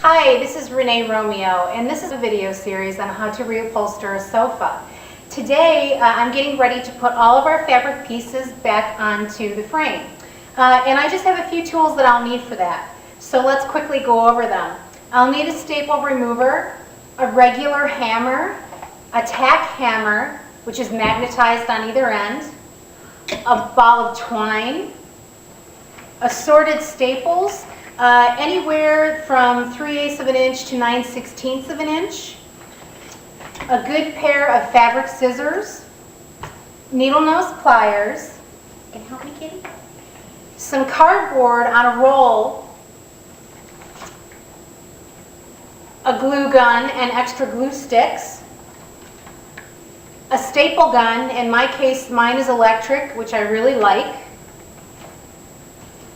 Hi, this is Renee Romeo, and this is a video series on how to reupholster a sofa. Today, I'm getting ready to put all of our fabric pieces back onto the frame. And I just have a few tools that I'll need for that. So let's quickly go over them. I'll need a staple remover, a regular hammer, a tack hammer, which is magnetized on either end, a ball of twine, assorted staples, anywhere from 3/8 of an inch to 9/16 of an inch, a good pair of fabric scissors, needle nose pliers, can you help me, Kitty? Some cardboard on a roll, a glue gun and extra glue sticks, a staple gun, in my case mine is electric, which I really like,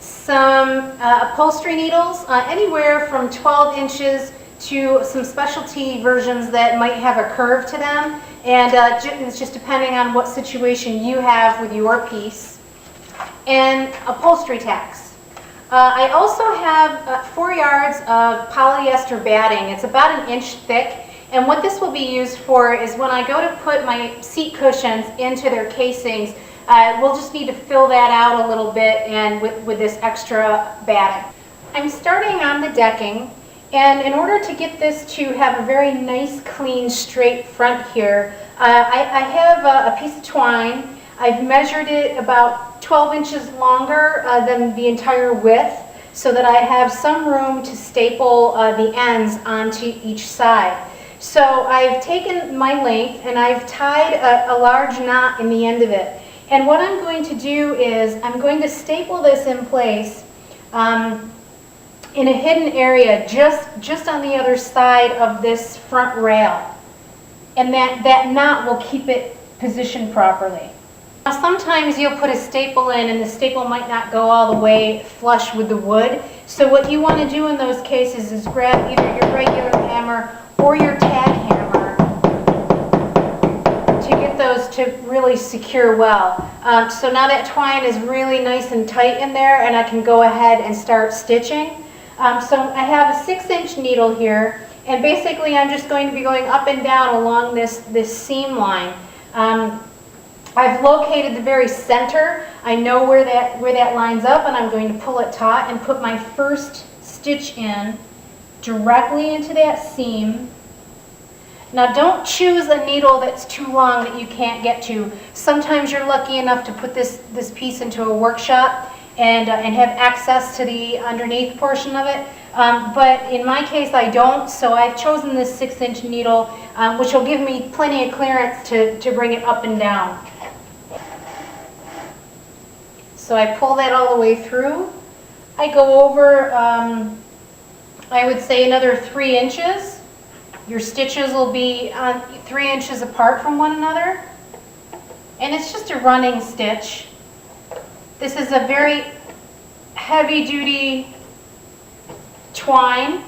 some upholstery needles, anywhere from 12 inches to some specialty versions that might have a curve to them, and it's just depending on what situation you have with your piece, and upholstery tacks. I also have 4 yards of polyester batting. It's about 1 inch thick, and what this will be used for is when I go to put my seat cushions into their casings, we'll just need to fill that out a little bit and with this extra batting. I'm starting on the decking, and in order to get this to have a very nice, clean, straight front here, I have a piece of twine. I've measured it about 12 inches longer than the entire width so that I have some room to staple the ends onto each side. So I've taken my length and I've tied a large knot in the end of it. And what I'm going to do is I'm going to staple this in place in a hidden area just on the other side of this front rail. And that knot will keep it positioned properly. Now sometimes you'll put a staple in and the staple might not go all the way flush with the wood. So what you want to do in those cases is grab either your regular hammer or your tack hammer to get those to really secure well. So now that twine is really nice and tight in there, and I can go ahead and start stitching. So I have a 6-inch needle here, and basically I'm just going to be going up and down along this seam line. I've located the very center. I know where that lines up, and I'm going to pull it taut and put my first stitch in directly into that seam. Now don't choose a needle that's too long that you can't get to. Sometimes you're lucky enough to put this piece into a workshop and have access to the underneath portion of it. But in my case I don't, so I've chosen this 6-inch needle, which will give me plenty of clearance to bring it up and down. So I pull that all the way through. I go over, I would say another 3 inches. Your stitches will be 3 inches apart from one another. And it's just a running stitch. This is a very heavy duty twine,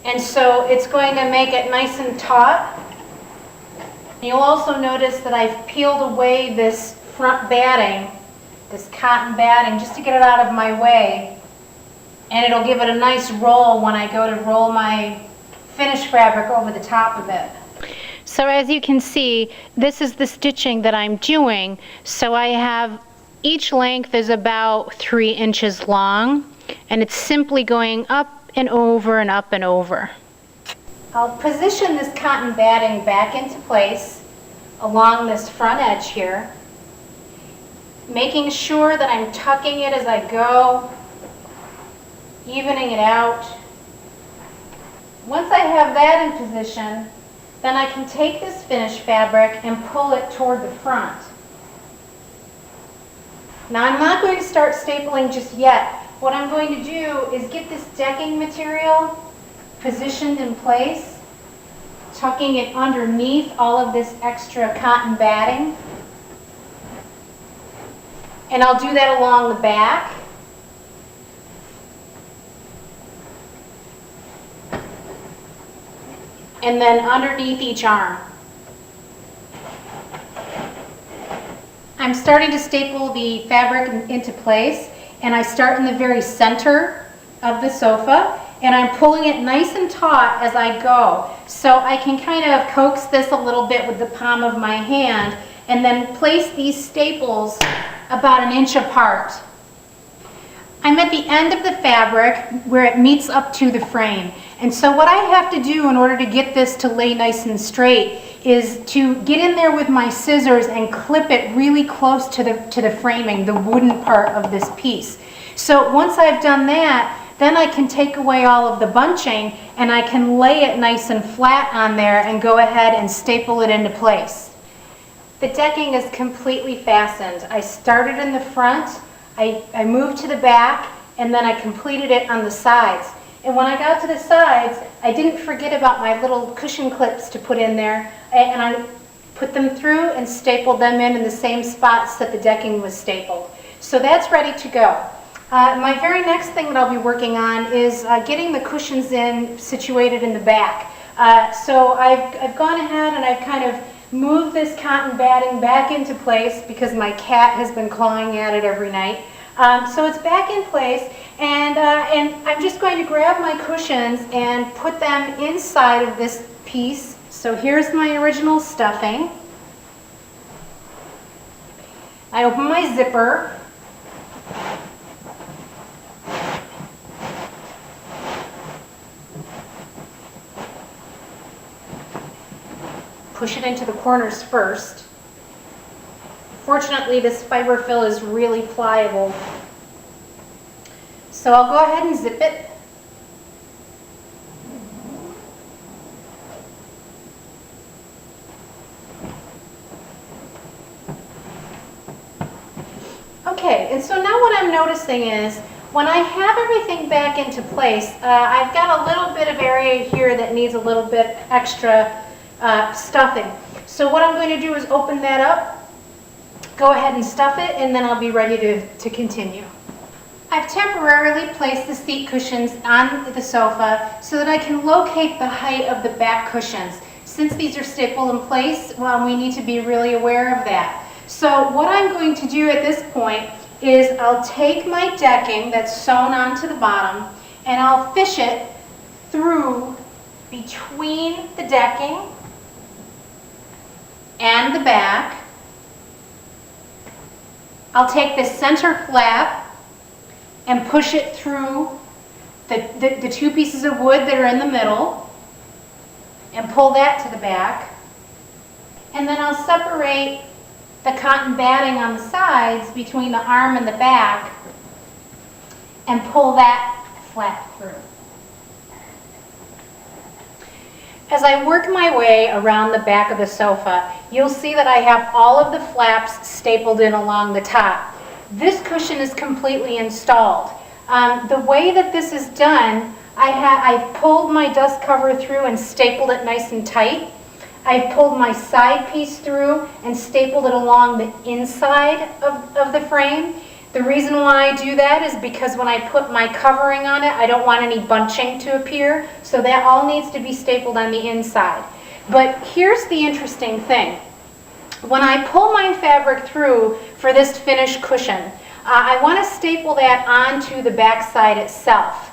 and so it's going to make it nice and taut. You'll also notice that I've peeled away this front batting, this cotton batting, just to get it out of my way, and it'll give it a nice roll when I go to roll my finished fabric over the top of it. So as you can see, this is the stitching that I'm doing. So I have, each length is about 3 inches long, and it's simply going up and over and up and over. I'll position this cotton batting back into place along this front edge here, making sure that I'm tucking it as I go, evening it out. Once I have that in position, then I can take this finished fabric and pull it toward the front. Now I'm not going to start stapling just yet. What I'm going to do is get this decking material positioned in place, tucking it underneath all of this extra cotton batting. And I'll do that along the back. And then underneath each arm. I'm starting to staple the fabric into place, and I start in the very center of the sofa, and I'm pulling it nice and taut as I go. So I can kind of coax this a little bit with the palm of my hand and then place these staples about 1 inch apart. I'm at the end of the fabric where it meets up to the frame. And so what I have to do in order to get this to lay nice and straight is to get in there with my scissors and clip it really close to the framing, the wooden part of this piece. So once I've done that, then I can take away all of the bunching and I can lay it nice and flat on there and go ahead and staple it into place. The decking is completely fastened. I started in the front, I moved to the back, and then I completed it on the sides. And when I got to the sides, I didn't forget about my little cushion clips to put in there, and I put them through and stapled them in the same spots that the decking was stapled. So that's ready to go. My very next thing that I'll be working on is getting the cushions situated in the back. So I've gone ahead and I've kind of moved this cotton batting back into place because my cat has been clawing at it every night. So it's back in place, and I'm just going to grab my cushions and put them inside of this piece. So here's my original stuffing. I open my zipper. Push it into the corners first. Fortunately, this fiber fill is really pliable. So I'll go ahead and zip it. Okay, and so now what I'm noticing is when I have everything back into place, I've got a little bit of area here that needs a little bit extra stuffing. So what I'm going to do is open that up, go ahead and stuff it, and then I'll be ready to continue. I've temporarily placed the seat cushions on the sofa so that I can locate the height of the back cushions. Since these are stapled in place, well, we need to be really aware of that. So what I'm going to do at this point is I'll take my decking that's sewn onto the bottom and I'll fish it through between the decking and the back. I'll take the center flap and push it through the two pieces of wood that are in the middle and pull that to the back. And then I'll separate the cotton batting on the sides between the arm and the back and pull that flap through. As I work my way around the back of the sofa, you'll see that I have all of the flaps stapled in along the top. This cushion is completely installed. The way that this is done, I pulled my dust cover through and stapled it nice and tight. I've pulled my side piece through and stapled it along the inside of the frame. The reason why I do that is because when I put my covering on it, I don't want any bunching to appear, so that all needs to be stapled on the inside. But here's the interesting thing. When I pull my fabric through for this finished cushion, I want to staple that onto the back side itself.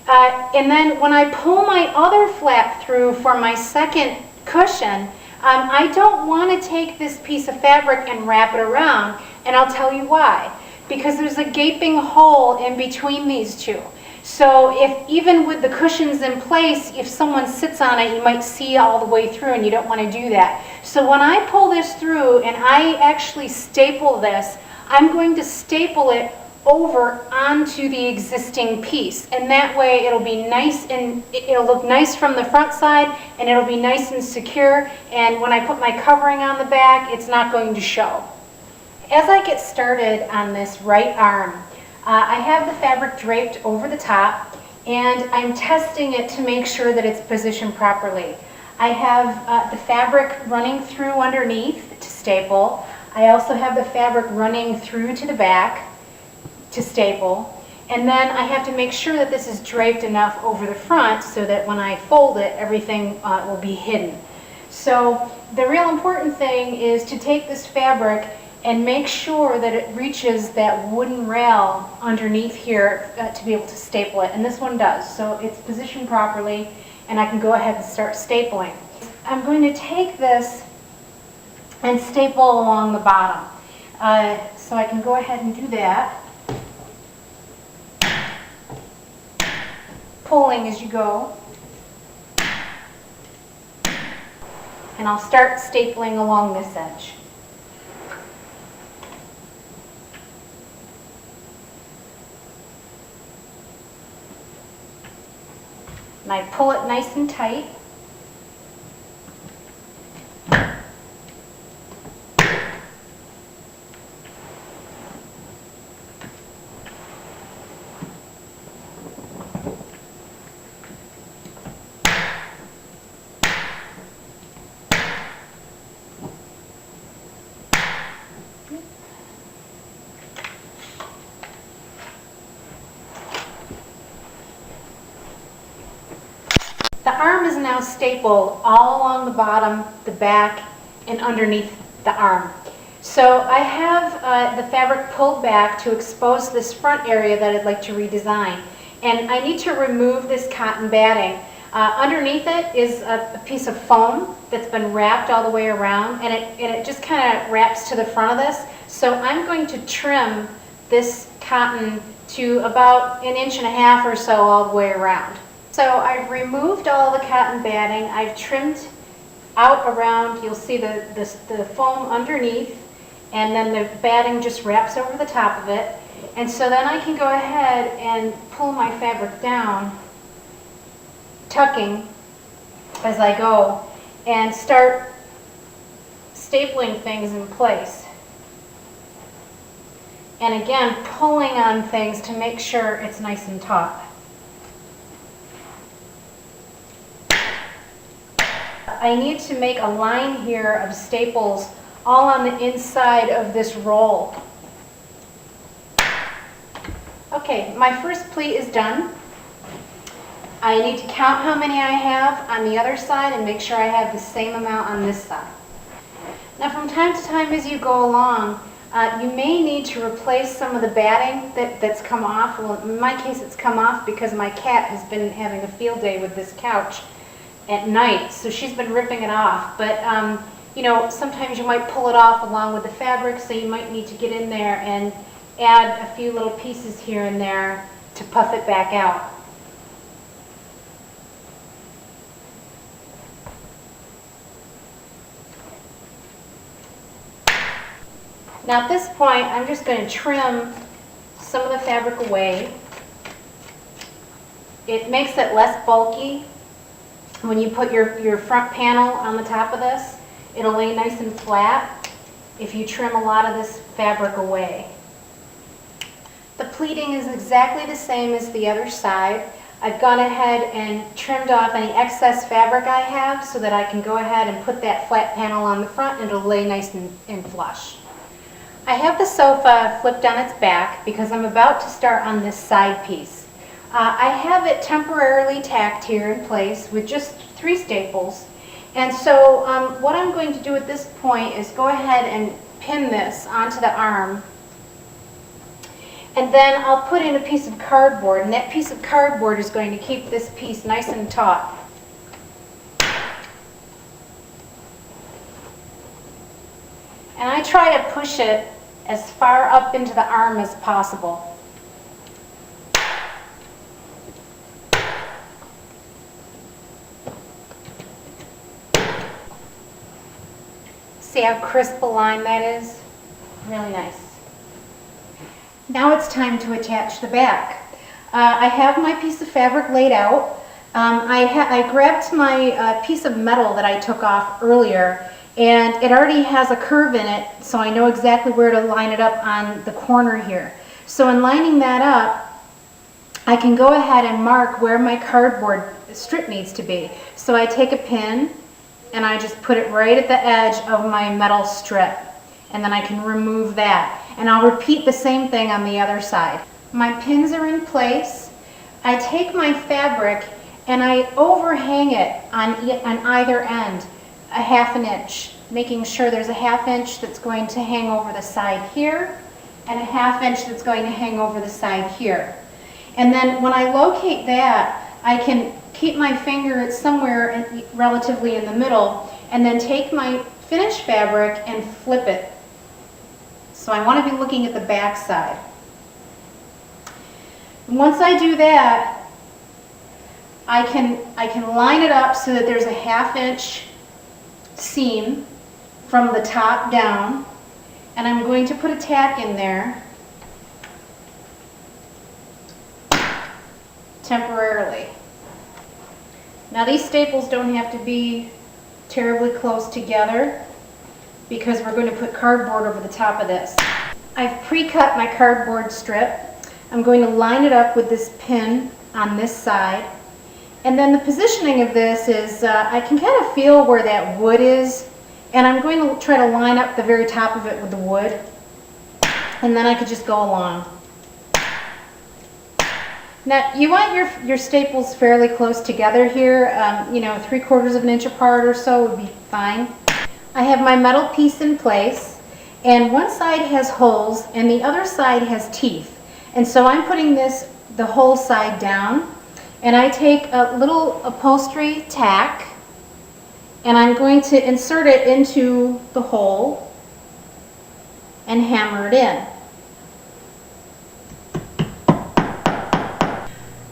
And then when I pull my other flap through for my second cushion, I don't want to take this piece of fabric and wrap it around, and I'll tell you why. Because there's a gaping hole in between these two. So if even with the cushions in place, if someone sits on it, you might see all the way through, and you don't want to do that. So when I pull this through and I actually staple this, I'm going to staple it over onto the existing piece, and that way it'll be nice and it'll look nice from the front side, and it'll be nice and secure, and when I put my covering on the back, it's not going to show. As I get started on this right arm, I have the fabric draped over the top, and I'm testing it to make sure that it's positioned properly. I have the fabric running through underneath to staple. I also have the fabric running through to the back to staple, and then I have to make sure that this is draped enough over the front so that when I fold it, everything will be hidden. So the real important thing is to take this fabric and make sure that it reaches that wooden rail underneath here to be able to staple it. And this one does, so it's positioned properly, and I can go ahead and start stapling. I'm going to take this and staple along the bottom. So I can go ahead and do that. Pulling as you go. And I'll start stapling along this edge. And I pull it nice and tight. The arm is now stapled all along the bottom, the back, and underneath the arm. So I have the fabric pulled back to expose this front area that I'd like to redesign. And I need to remove this cotton batting. Underneath it is a piece of foam that's been wrapped all the way around, and it just kind of wraps to the front of this. So I'm going to trim this cotton to about 1.5 inches or so all the way around. So I've removed all the cotton batting. I've trimmed out around, you'll see the foam underneath, and then the batting just wraps over the top of it. And so then I can go ahead and pull my fabric down, tucking as I go, and start stapling things in place. And again, pulling on things to make sure it's nice and taut. I need to make a line here of staples all on the inside of this roll. Okay, my first pleat is done. I need to count how many I have on the other side and make sure I have the same amount on this side. Now from time to time as you go along, you may need to replace some of the batting that's come off. Well, in my case it's come off because my cat has been having a field day with this couch at night, so she's been ripping it off. But you know, sometimes you might pull it off along with the fabric, so you might need to get in there and add a few little pieces here and there to puff it back out. Now at this point, I'm just going to trim some of the fabric away. It makes it less bulky. When you put your front panel on the top of this, it'll lay nice and flat if you trim a lot of this fabric away. The pleating is exactly the same as the other side. I've gone ahead and trimmed off any excess fabric I have so that I can go ahead and put that flat panel on the front and it'll lay nice and flush. I have the sofa flipped on its back because I'm about to start on this side piece. I have it temporarily tacked here in place with just 3 staples. And so what I'm going to do at this point is go ahead and pin this onto the arm. And then I'll put in a piece of cardboard, and that piece of cardboard is going to keep this piece nice and taut. And I try to push it as far up into the arm as possible. See how crisp a line that is? Really nice. Now it's time to attach the back. I have my piece of fabric laid out. I grabbed my piece of metal that I took off earlier, and it already has a curve in it, so I know exactly where to line it up on the corner here. So in lining that up, I can go ahead and mark where my cardboard strip needs to be. So I take a pin and I just put it right at the edge of my metal strip, and then I can remove that. And I'll repeat the same thing on the other side. My pins are in place. I take my fabric and I overhang it on either end a 1/2 inch. making sure there's a 1/2 inch that's going to hang over the side here and a 1/2 inch that's going to hang over the side here. And then when I locate that, I can keep my finger somewhere relatively in the middle and then take my finished fabric and flip it. So I want to be looking at the back side. Once I do that, I can line it up so that there's a 1/2 inch seam from the top down, and I'm going to put a tack in there temporarily. Now these staples don't have to be terribly close together because we're going to put cardboard over the top of this. I've pre-cut my cardboard strip. I'm going to line it up with this pin on this side. And then the positioning of this is, I can kind of feel where that wood is, and I'm going to try to line up the very top of it with the wood, and then I could just go along. Now you want your staples fairly close together here, you know, 3/4 of an inch apart or so would be fine. I have my metal piece in place, and one side has holes and the other side has teeth. And so I'm putting the whole side down, and I take a little upholstery tack and I'm going to insert it into the hole and hammer it in.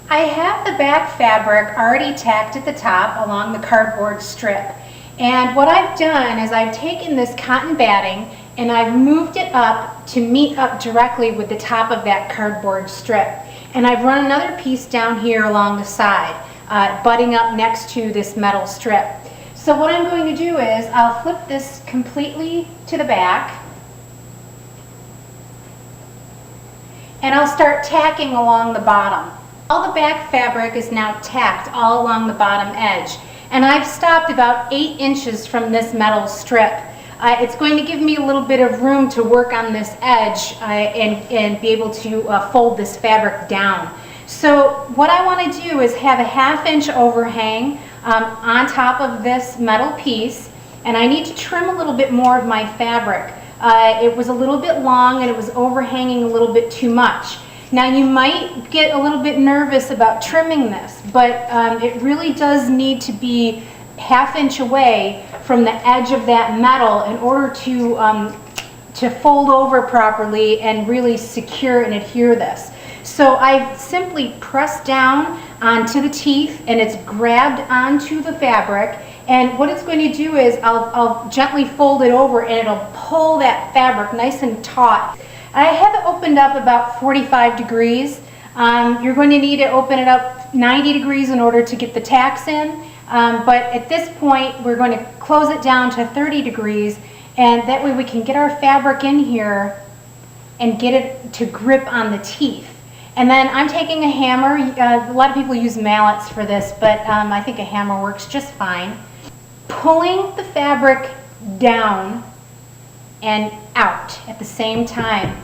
I have the back fabric already tacked at the top along the cardboard strip. And what I've done is I've taken this cotton batting and I've moved it up to meet up directly with the top of that cardboard strip. And I've run another piece down here along the side, butting up next to this metal strip. So what I'm going to do is I'll flip this completely to the back, and I'll start tacking along the bottom. All the back fabric is now tacked all along the bottom edge, and I've stopped about 8 inches from this metal strip. It's going to give me a little bit of room to work on this edge and be able to fold this fabric down. So what I want to do is have a 1/2 inch overhang on top of this metal piece, and I need to trim a little bit more of my fabric. It was a little bit long and it was overhanging a little bit too much. Now you might get a little bit nervous about trimming this, but it really does need to be 1/2 inch away from the edge of that metal in order to fold over properly and really secure and adhere this. So I've simply pressed down onto the teeth and it's grabbed onto the fabric, and what it's going to do is I'll gently fold it over and it'll pull that fabric nice and taut. I have it opened up about 45 degrees. You're going to need to open it up 90 degrees in order to get the tacks in. But at this point, we're going to close it down to 30 degrees, and that way we can get our fabric in here and get it to grip on the teeth. And then I'm taking a hammer. A lot of people use mallets for this, but I think a hammer works just fine. Pulling the fabric down and out at the same time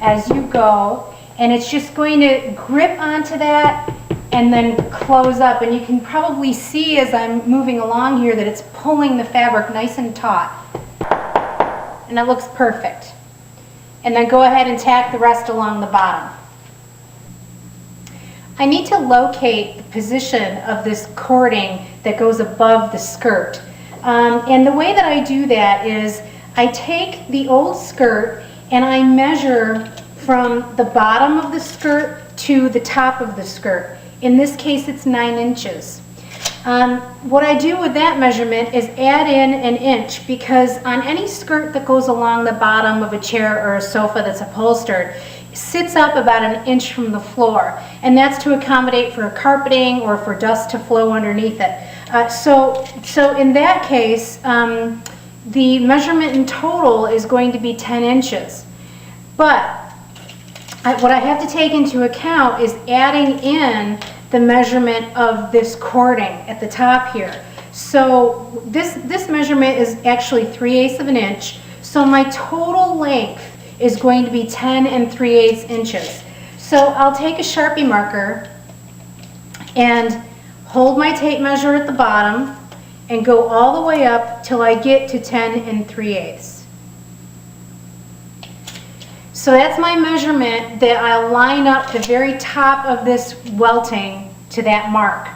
as you go, and it's just going to grip onto that and then close up, and you can probably see as I'm moving along here that it's pulling the fabric nice and taut, and it looks perfect. And then go ahead and tack the rest along the bottom. I need to locate the position of this cording that goes above the skirt, and the way that I do that is I take the old skirt and I measure from the bottom of the skirt to the top of the skirt. In this case, it's 9 inches. What I do with that measurement is add in an inch, because on any skirt that goes along the bottom of a chair or a sofa that's upholstered, it sits up about 1 inch from the floor, and that's to accommodate for carpeting or for dust to flow underneath it. So in that case, the measurement in total is going to be 10 inches. But what I have to take into account is adding in the measurement of this cording at the top here. So this measurement is actually 3/8 of an inch. So my total length is going to be 10 3/8 inches. So I'll take a Sharpie marker and hold my tape measure at the bottom and go all the way up till I get to 10 3/8. So that's my measurement that I'll line up the very top of this welting to that mark.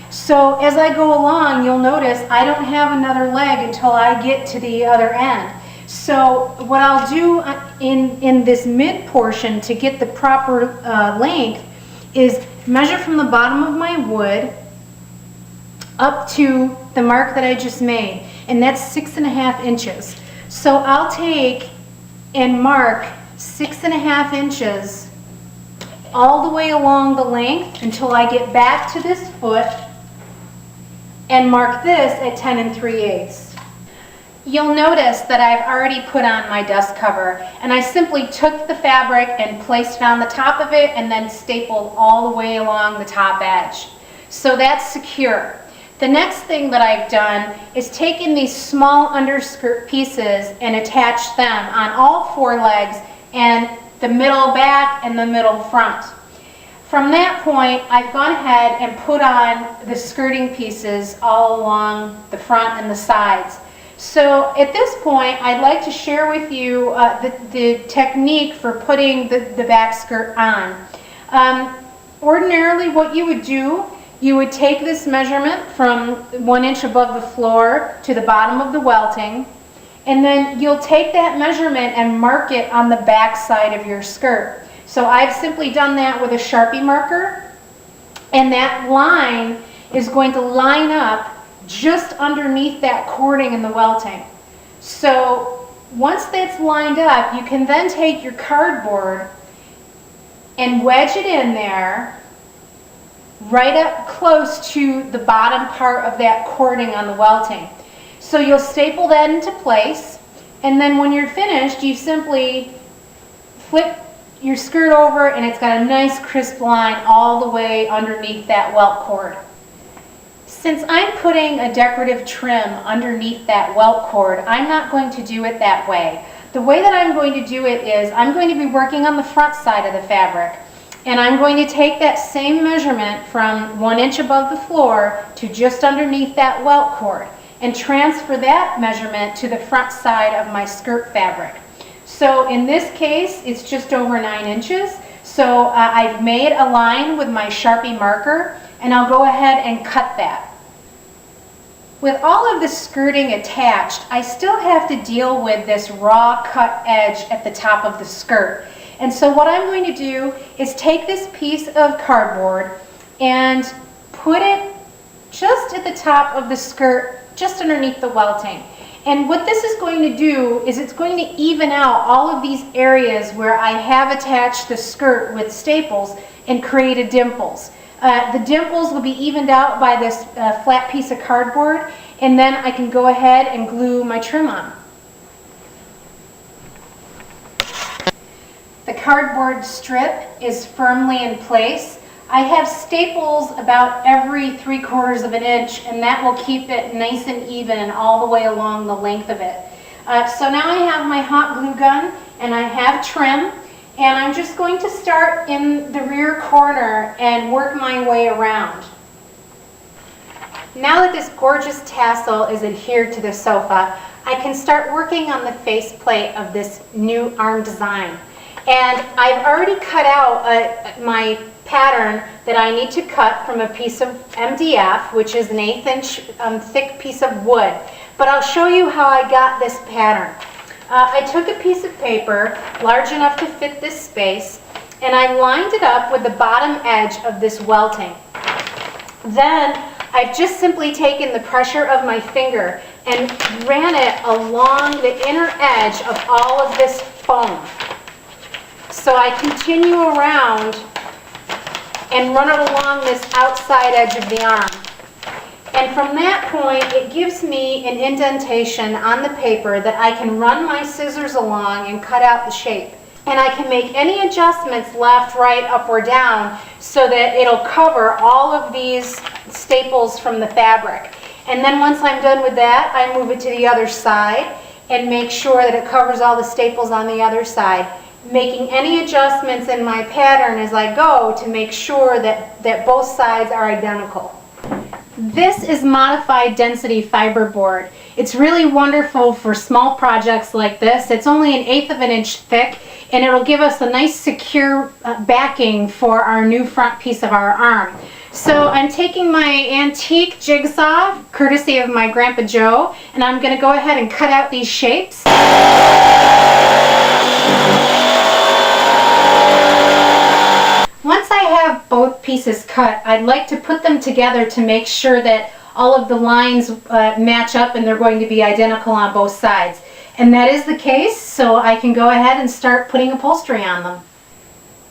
So as I go along, you'll notice I don't have another leg until I get to the other end. So what I'll do in this mid portion to get the proper length is measure from the bottom of my wood up to the mark that I just made, and that's 6.5 inches. So I'll take and mark 6.5 inches all the way along the length until I get back to this foot and mark this at 10 3/8. You'll notice that I've already put on my dust cover, and I simply took the fabric and placed it on the top of it and then stapled all the way along the top edge. So that's secure. The next thing that I've done is taken these small underskirt pieces and attached them on all 4 legs and the middle back and the middle front. From that point, I've gone ahead and put on the skirting pieces all along the front and the sides. So at this point, I'd like to share with you the technique for putting the back skirt on. Ordinarily, what you would do, you would take this measurement from 1 inch above the floor to the bottom of the welting, and then you'll take that measurement and mark it on the back side of your skirt. So I've simply done that with a Sharpie marker, and that line is going to line up just underneath that cording in the welting. So once that's lined up, you can then take your cardboard and wedge it in there right up close to the bottom part of that cording on the welting. So you'll staple that into place, and then when you're finished, you simply flip your skirt over and it's got a nice crisp line all the way underneath that welt cord. Since I'm putting a decorative trim underneath that welt cord, I'm not going to do it that way. The way that I'm going to do it is I'm going to be working on the front side of the fabric, and I'm going to take that same measurement from 1 inch above the floor to just underneath that welt cord and transfer that measurement to the front side of my skirt fabric. So in this case, it's just over 9 inches. So I've made a line with my Sharpie marker, and I'll go ahead and cut that. With all of the skirting attached, I still have to deal with this raw cut edge at the top of the skirt. And so what I'm going to do is take this piece of cardboard and put it just at the top of the skirt, just underneath the welting. And what this is going to do is it's going to even out all of these areas where I have attached the skirt with staples and created dimples. The dimples will be evened out by this flat piece of cardboard, and then I can go ahead and glue my trim on. The cardboard strip is firmly in place. I have staples about every 3/4 of an inch, and that will keep it nice and even all the way along the length of it. So now I have my hot glue gun and I have trim, and I'm just going to start in the rear corner and work my way around. Now that this gorgeous tassel is adhered to the sofa, I can start working on the faceplate of this new arm design. And I've already cut out my pattern that I need to cut from a piece of MDF, which is an 1/8 inch thick piece of wood. But I'll show you how I got this pattern. I took a piece of paper large enough to fit this space, and I lined it up with the bottom edge of this welting. Then I've just simply taken the pressure of my finger and ran it along the inner edge of all of this foam. So I continue around and run it along this outside edge of the arm. And from that point, it gives me an indentation on the paper that I can run my scissors along and cut out the shape. And I can make any adjustments left, right, up, or down so that it'll cover all of these staples from the fabric. And then once I'm done with that, I move it to the other side and make sure that it covers all the staples on the other side, making any adjustments in my pattern as I go to make sure that both sides are identical. This is modified density fiberboard. It's really wonderful for small projects like this. It's only 1/8 of an inch thick, and it'll give us a nice secure backing for our new front piece of our arm. So I'm taking my antique jigsaw, courtesy of my Grandpa Joe, and I'm going to go ahead and cut out these shapes. Once I have both pieces cut, I'd like to put them together to make sure that all of the lines match up and they're going to be identical on both sides. And that is the case, so I can go ahead and start putting upholstery on them.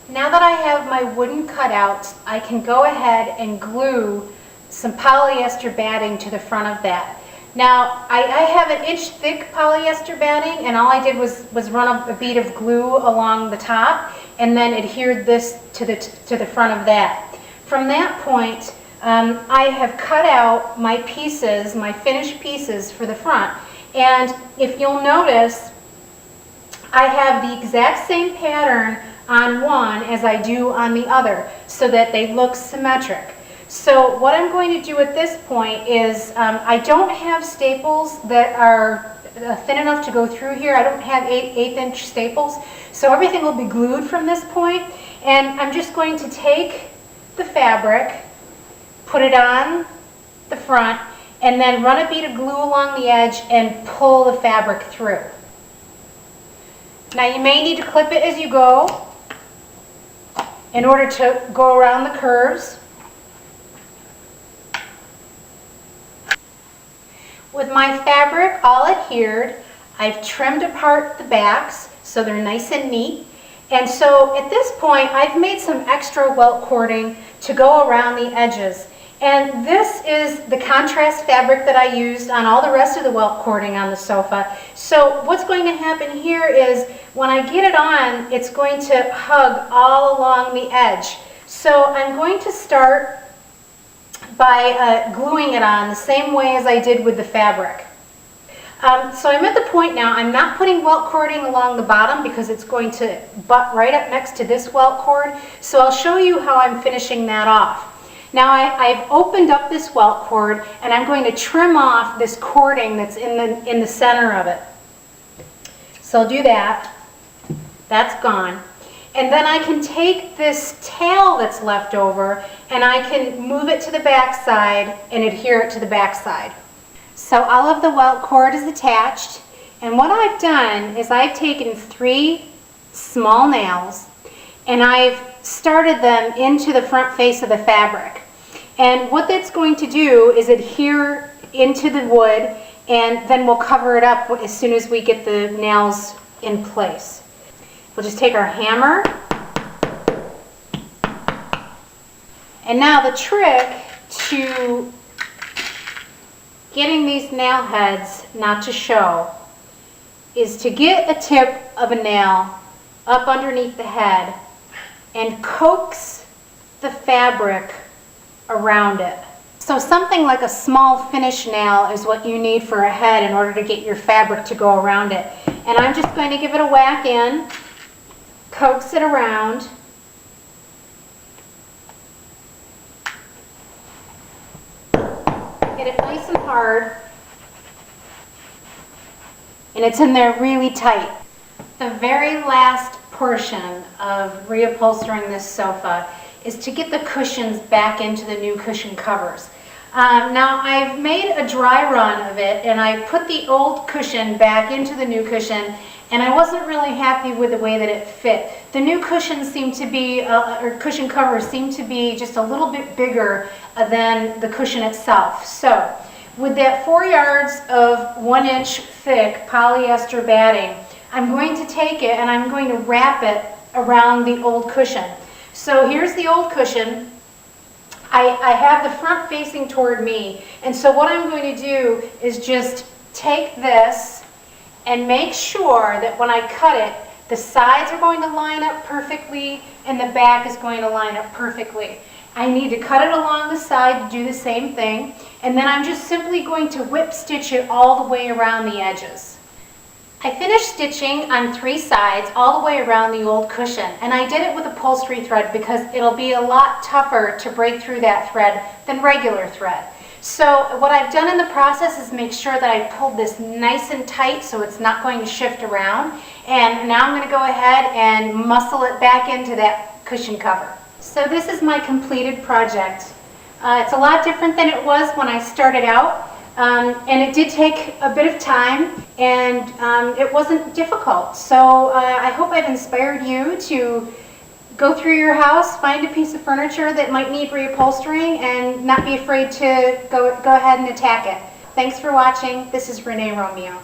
Now that I have my wooden cutouts, I can go ahead and glue some polyester batting to the front of that. Now, I have an inch thick polyester batting, and all I did was run a bead of glue along the top and then adhered this to the front of that. From that point, I have cut out my pieces, my finished pieces for the front. And if you'll notice, I have the exact same pattern on one as I do on the other, so that they look symmetric. So what I'm going to do at this point is, I don't have staples that are thin enough to go through here. I don't have 1/8 inch staples, so everything will be glued from this point. And I'm just going to take the fabric, put it on the front, and then run a bead of glue along the edge and pull the fabric through. Now you may need to clip it as you go in order to go around the curves. With my fabric all adhered, I've trimmed apart the backs so they're nice and neat. And so at this point, I've made some extra welt cording to go around the edges. And this is the contrast fabric that I used on all the rest of the welt cording on the sofa. So what's going to happen here is when I get it on, it's going to hug all along the edge. So I'm going to start by gluing it on the same way as I did with the fabric. So I'm at the point now, I'm not putting welt cording along the bottom because it's going to butt right up next to this welt cord. So I'll show you how I'm finishing that off. Now I've opened up this welt cord and I'm going to trim off this cording that's in the center of it. So I'll do that. That's gone. And then I can take this tail that's left over and I can move it to the back side and adhere it to the back side. So all of the welt cord is attached, and what I've done is I've taken 3 small nails and I've started them into the front face of the fabric. And what that's going to do is adhere into the wood, and then we'll cover it up as soon as we get the nails in place. We'll just take our hammer. And now the trick to getting these nail heads not to show is to get a tip of a nail up underneath the head and coax the fabric around it. So something like a small finish nail is what you need for a head in order to get your fabric to go around it. And I'm just going to give it a whack in, coax it around. Get it nice and hard, and it's in there really tight. The very last portion of reupholstering this sofa is to get the cushions back into the new cushion covers. Now I've made a dry run of it, and I put the old cushion back into the new cushion, and I wasn't really happy with the way that it fit. The new cushions seem to be, or cushion covers seem to be just a little bit bigger than the cushion itself. So with that 4 yards of 1 inch thick polyester batting, I'm going to take it and I'm going to wrap it around the old cushion. So here's the old cushion. I have the front facing toward me, and so what I'm going to do is just take this and make sure that when I cut it, the sides are going to line up perfectly and the back is going to line up perfectly. I need to cut it along the side to do the same thing, and then I'm just simply going to whip stitch it all the way around the edges. I finished stitching on 3 sides all the way around the old cushion, and I did it with upholstery thread because it'll be a lot tougher to break through that thread than regular thread. So what I've done in the process is make sure that I pulled this nice and tight so it's not going to shift around. And now I'm going to go ahead and muscle it back into that cushion cover. So this is my completed project. It's a lot different than it was when I started out. And it did take a bit of time, and it wasn't difficult. So I hope I've inspired you to go through your house, find a piece of furniture that might need reupholstering, and not be afraid to go ahead and attack it. Thanks for watching. This is Renee Romeo.